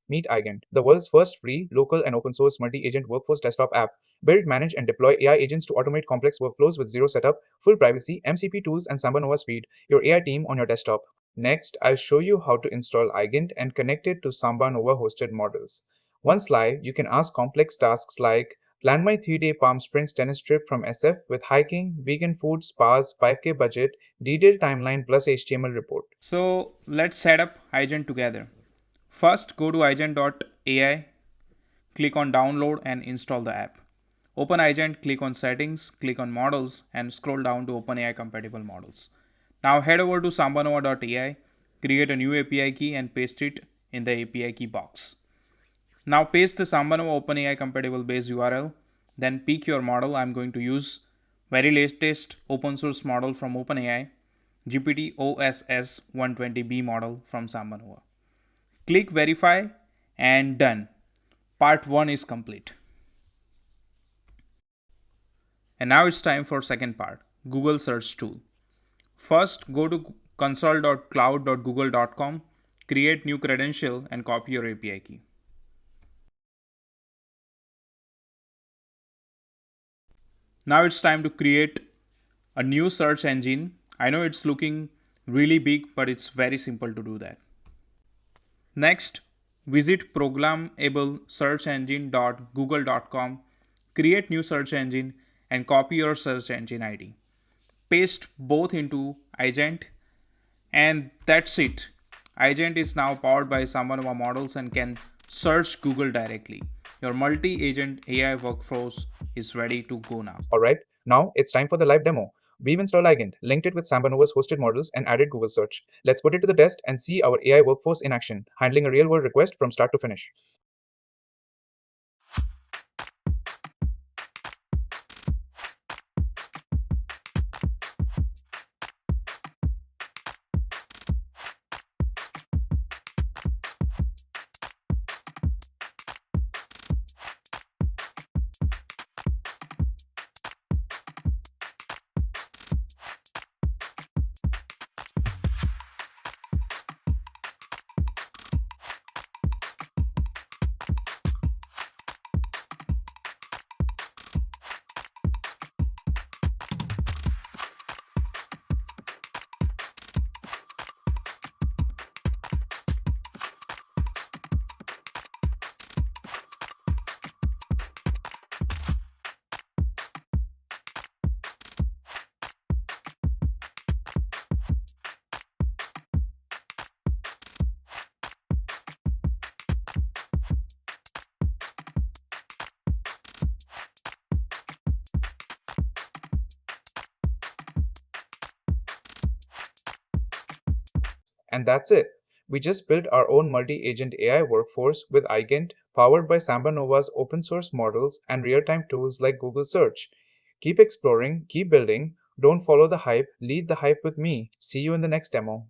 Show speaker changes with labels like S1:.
S1: Meet Eigent, the world's first free, local, and open source multi-agent workforce desktop app. Build, manage, and deploy AI agents to automate complex workflows with zero setup, full privacy, MCP tools, and SambaNova speed. Your AI team on your desktop. Next, I'll show you how to install Eigent and connect it to SambaNova-hosted models. Once live, you can ask complex tasks like plan my 3-day Palm Springs tennis trip from SF with hiking, vegan food, spas, 5K budget, detailed timeline plus HTML report.
S2: So let's set up Eigent together. First, go to Eigent.ai, click on download and install the app. Open Eigent, click on settings, click on models and scroll down to OpenAI-compatible models. Now head over to SambaNova.ai, create a new API key and paste it in the API key box. Now paste the SambaNova OpenAI-compatible base URL, then pick your model. I'm going to use very latest open source model from OpenAI, GPT OSS 120B model from SambaNova. Click verify and done. Part 1 is complete. And now it's time for second part, Google search tool. First, go to console.cloud.google.com, create new credential and copy your API key. Now it's time to create a new search engine. I know it's looking really big, but it's very simple to do that. Next, visit Programmable search engine.google.com, create new search engine and copy your search engine ID. Paste both into Eigent and that's it. Eigent is now powered by SambaNova models and can search Google directly. Your multi-agent AI workforce is ready to go now.
S1: Alright, now it's time for the live demo. We've installed Eigent, linked it with SambaNova's hosted models, and added Google search. Let's put it to the test and see our AI workforce in action, handling a real-world request from start to finish. And that's it. We just built our own multi-agent AI workforce with Eigent, powered by SambaNova's open source models and real-time tools like Google Search. Keep exploring, keep building. Don't follow the hype, lead the hype with me. See you in the next demo.